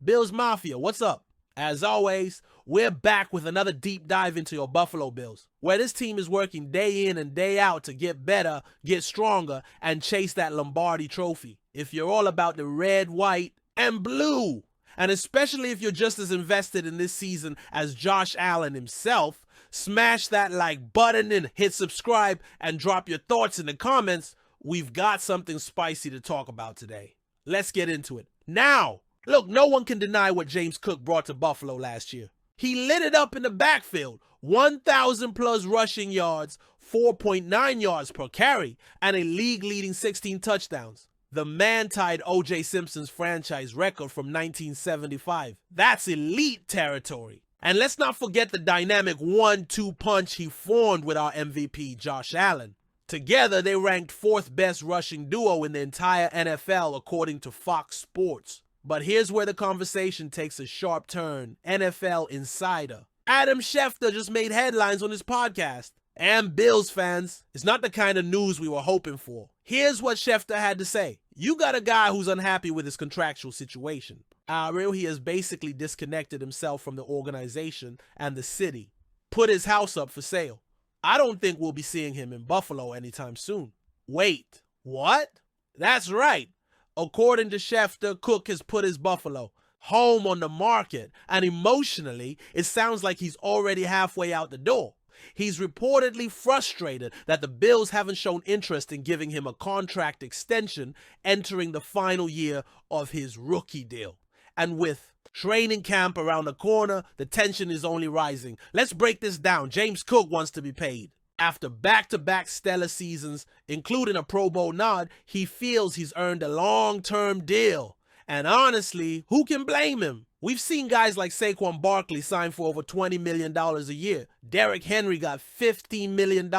Bills Mafia, what's up? As always, we're back with another deep dive into your Buffalo Bills, where this team is working day in and day out to get better, get stronger, and chase that Lombardi trophy. If you're all about the red, white, and blue, and especially if you're just as invested in this season as Josh Allen himself, smash that like button and hit subscribe and drop your thoughts in the comments. We've got something spicy to talk about today. Let's get into it. Now, look, no one can deny what James Cook brought to Buffalo last year. He lit it up in the backfield. 1,000 plus rushing yards, 4.9 yards per carry, and a league-leading 16 touchdowns. The man tied O.J. Simpson's franchise record from 1975. That's elite territory. And let's not forget the dynamic 1-2 punch he formed with our MVP, Josh Allen. Together, they ranked fourth best rushing duo in the entire NFL according to Fox Sports. But here's where the conversation takes a sharp turn. NFL insider Adam Schefter just made headlines on his podcast. And Bills fans, it's not the kind of news we were hoping for. Here's what Schefter had to say. You got a guy who's unhappy with his contractual situation. He has basically disconnected himself from the organization and the city. Put his house up for sale. I don't think we'll be seeing him in Buffalo anytime soon. Wait, what? That's right. According to Schefter, Cook has put his Buffalo home on the market, and emotionally, it sounds like he's already halfway out the door. He's reportedly frustrated that the Bills haven't shown interest in giving him a contract extension entering the final year of his rookie deal. And with training camp around the corner, the tension is only rising. Let's break this down. James Cook wants to be paid. After back-to-back stellar seasons, including a Pro Bowl nod, he feels he's earned a long-term deal. And honestly, who can blame him? We've seen guys like Saquon Barkley sign for over $20 million a year. Derrick Henry got $15 million.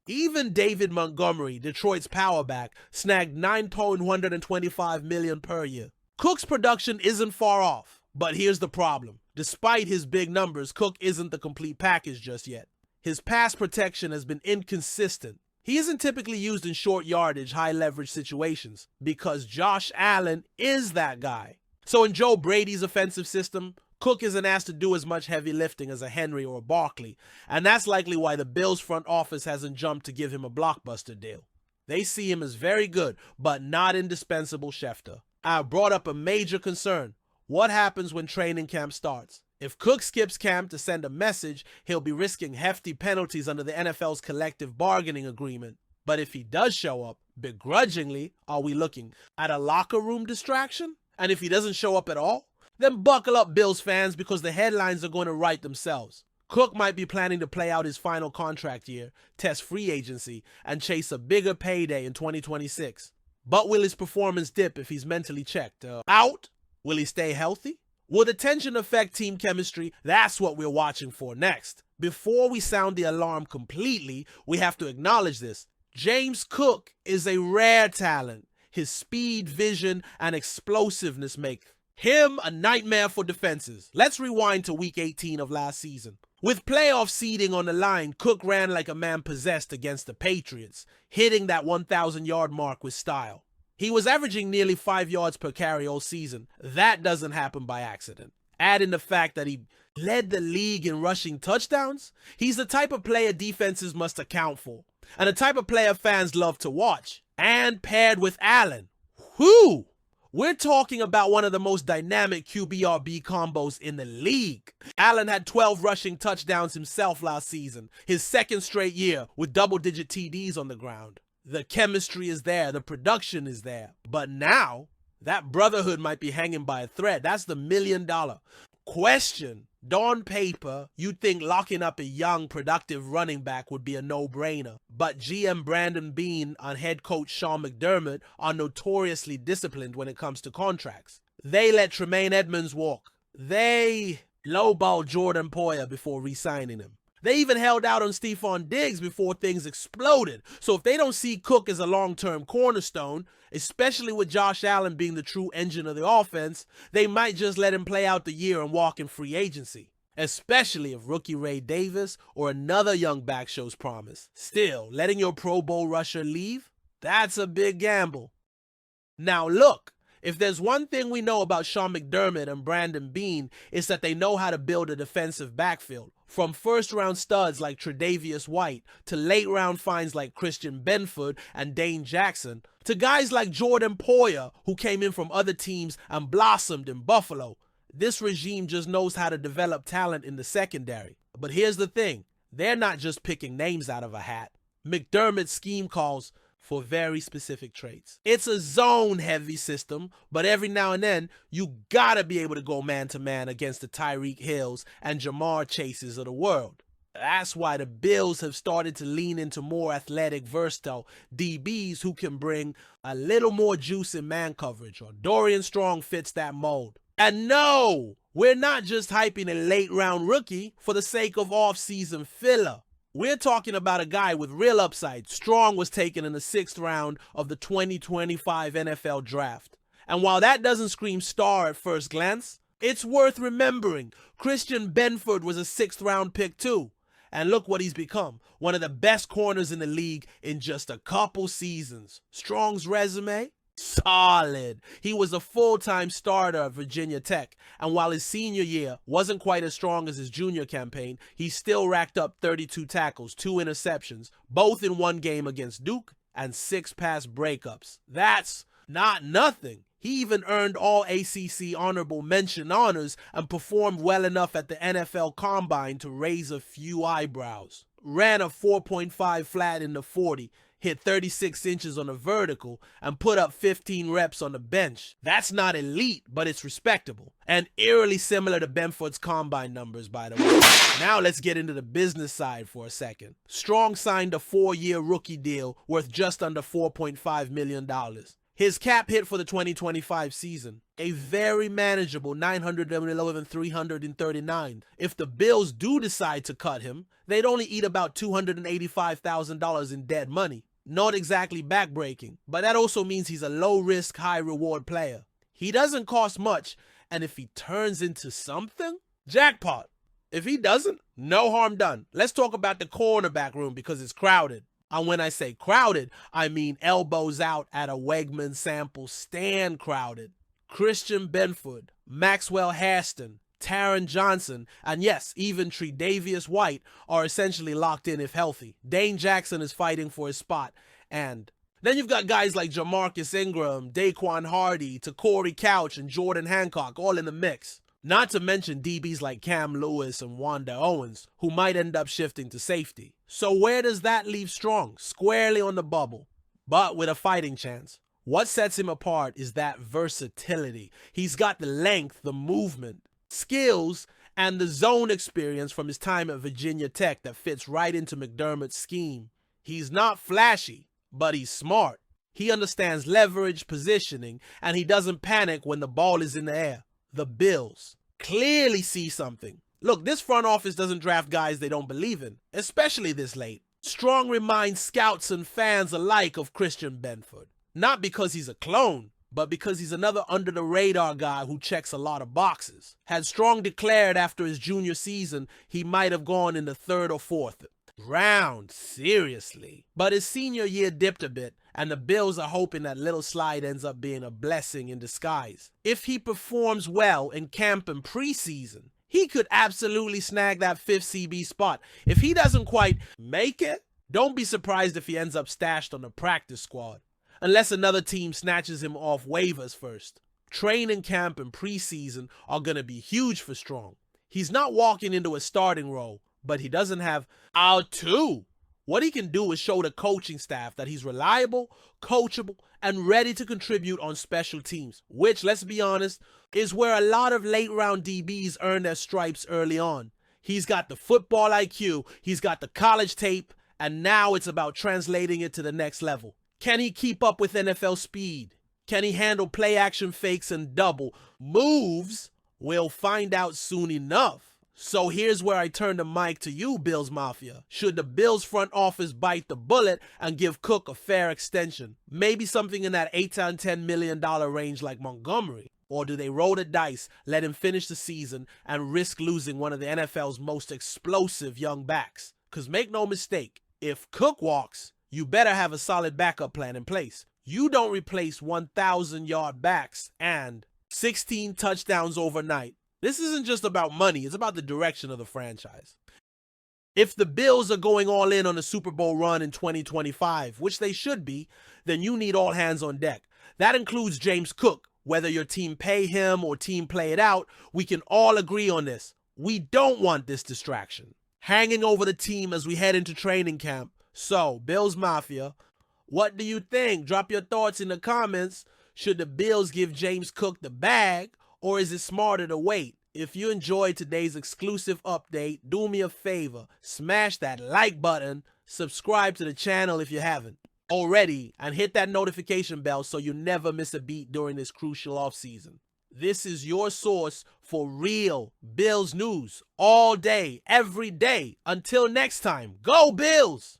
Even David Montgomery, Detroit's power back, snagged $9.125 million per year. Cook's production isn't far off, but here's the problem. Despite his big numbers, Cook isn't the complete package just yet. His pass protection has been inconsistent. He isn't typically used in short yardage, high leverage situations because Josh Allen is that guy. So in Joe Brady's offensive system, Cook isn't asked to do as much heavy lifting as a Henry or a Barkley, and that's likely why the Bills front office hasn't jumped to give him a blockbuster deal. They see him as very good, but not indispensable. Schefter. I brought up a major concern. What happens when training camp starts? If Cook skips camp to send a message, he'll be risking hefty penalties under the NFL's collective bargaining agreement. But if he does show up, begrudgingly, are we looking at a locker room distraction? And if he doesn't show up at all, then buckle up, Bills fans, because the headlines are going to write themselves. Cook might be planning to play out his final contract year, test free agency, and chase a bigger payday in 2026. But will his performance dip if he's mentally checked? Out? Will he stay healthy? Will the tension affect team chemistry? That's what we're watching for next. Before we sound the alarm completely, we have to acknowledge this. James Cook is a rare talent. His speed, vision, and explosiveness make him a nightmare for defenses. Let's rewind to week 18 of last season. With playoff seeding on the line, Cook ran like a man possessed against the Patriots, hitting that 1,000-yard mark with style. He was averaging nearly 5 yards per carry all season. That doesn't happen by accident. Add in the fact that he led the league in rushing touchdowns. He's the type of player defenses must account for, and the type of player fans love to watch. And paired with Allen, whoo! We're talking about one of the most dynamic QBRB combos in the league. Allen had 12 rushing touchdowns himself last season, his second straight year with double-digit TDs on the ground. The chemistry is there, the production is there. But now, that brotherhood might be hanging by a thread. That's the million-dollar question. On paper, you'd think locking up a young, productive running back would be a no-brainer. But GM Brandon Beane and head coach Sean McDermott are notoriously disciplined when it comes to contracts. They let Tremaine Edmonds walk. They lowballed Jordan Poyer before re-signing him. They even held out on Stephon Diggs before things exploded. So if they don't see Cook as a long-term cornerstone, especially with Josh Allen being the true engine of the offense, they might just let him play out the year and walk in free agency. Especially if rookie Ray Davis or another young back shows promise. Still, letting your Pro Bowl rusher leave? That's a big gamble. Now look, If there's one thing we know about Sean McDermott and Brandon Beane, it's that they know how to build a defensive backfield. From first-round studs like Tre'Davious White to late-round finds like Christian Benford and Dane Jackson to guys like Jordan Poyer who came in from other teams and blossomed in Buffalo. This regime just knows how to develop talent in the secondary. But here's the thing, they're not just picking names out of a hat. McDermott's scheme calls for very specific traits. It's a zone-heavy system, but every now and then, you gotta be able to go man-to-man against the Tyreek Hills and Jamar Chases of the world. That's why the Bills have started to lean into more athletic, versatile DBs who can bring a little more juice in man coverage, or Dorian Strong fits that mold. And no, we're not just hyping a late-round rookie for the sake of off-season filler. We're talking about a guy with real upside. Strong was taken in the 6th round of the 2025 NFL Draft. And while that doesn't scream star at first glance, it's worth remembering Christian Benford was a 6th round pick too. And look what he's become. One of the best corners in the league in just a couple seasons. Strong's resume? Solid. He was a full-time starter at Virginia Tech, and while his senior year wasn't quite as strong as his junior campaign, he still racked up 32 tackles, 2 interceptions, both in one game against Duke, and 6 pass breakups. That's not nothing. He even earned all ACC honorable mention honors and performed well enough at the NFL Combine to raise a few eyebrows. Ran a 4.5 flat in the 40, hit 36 inches on a vertical, and put up 15 reps on the bench. That's not elite, but it's respectable. And eerily similar to Benford's combine numbers, by the way. Now let's get into the business side for a second. Strong signed a 4-year rookie deal worth just under $4.5 million. His cap hit for the 2025 season, a very manageable $911,339. If the Bills do decide to cut him, they'd only eat about $285,000 in dead money. Not exactly backbreaking, but that also means he's a low-risk, high-reward player. He doesn't cost much, and if he turns into something, jackpot. If he doesn't, no harm done. Let's talk about the cornerback room because it's crowded. And when I say crowded, I mean elbows out at a Wegman sample stand crowded. Christian Benford, Maxwell Hairston, Taron Johnson, and yes, even Tre'Davious White are essentially locked in if healthy. Dane Jackson is fighting for his spot. And then you've got guys like Jamarcus Ingram, Daquan Hardy, Corey Couch, and Jordan Hancock all in the mix. Not to mention DBs like Cam Lewis and Wanda Owens, who might end up shifting to safety. So where does that leave Strong? Squarely on the bubble, but with a fighting chance. What sets him apart is that versatility. He's got the length, the movement, skills, and the zone experience from his time at Virginia Tech that fits right into McDermott's scheme. He's not flashy, but he's smart. He understands leverage, positioning, and he doesn't panic when the ball is in the air. The Bills clearly see something. Look, this front office doesn't draft guys they don't believe in, especially this late. Strong reminds scouts and fans alike of Christian Benford. Not because he's a clone, but because he's another under-the-radar guy who checks a lot of boxes. Had Strong declared after his junior season, he might have gone in the 3rd or 4th round, seriously. But his senior year dipped a bit, and the Bills are hoping that little slide ends up being a blessing in disguise. If he performs well in camp and preseason, he could absolutely snag that 5th CB spot. If he doesn't quite make it, don't be surprised if he ends up stashed on the practice squad, unless another team snatches him off waivers first. Training camp and preseason are going to be huge for Strong. He's not walking into a starting role, but he doesn't have out too. What he can do is show the coaching staff that he's reliable, coachable, and ready to contribute on special teams, which, let's be honest, is where a lot of late-round DBs earn their stripes early on. He's got the football IQ, he's got the college tape, and now it's about translating it to the next level. Can he keep up with NFL speed? Can he handle play-action fakes and double moves? We'll find out soon enough. So here's where I turn the mic to you, Bills Mafia. Should the Bills front office bite the bullet and give Cook a fair extension? Maybe something in that $8 to $10 million range like Montgomery? Or do they roll the dice, let him finish the season, and risk losing one of the NFL's most explosive young backs? Because make no mistake, if Cook walks, you better have a solid backup plan in place. You don't replace 1,000-yard backs and 16 touchdowns overnight. This isn't just about money, it's about the direction of the franchise. If the Bills are going all in on a Super Bowl run in 2025, which they should be, then you need all hands on deck. That includes James Cook. Whether your team pay him or team play it out, we can all agree on this. We don't want this distraction hanging over the team as we head into training camp. So, Bills Mafia, what do you think? Drop your thoughts in the comments. Should the Bills give James Cook the bag, or is it smarter to wait? If you enjoyed today's exclusive update, do me a favor, smash that like button, subscribe to the channel if you haven't already, and hit that notification bell so you never miss a beat during this crucial offseason. This is your source for real Bills news all day, every day. Until next time, go Bills!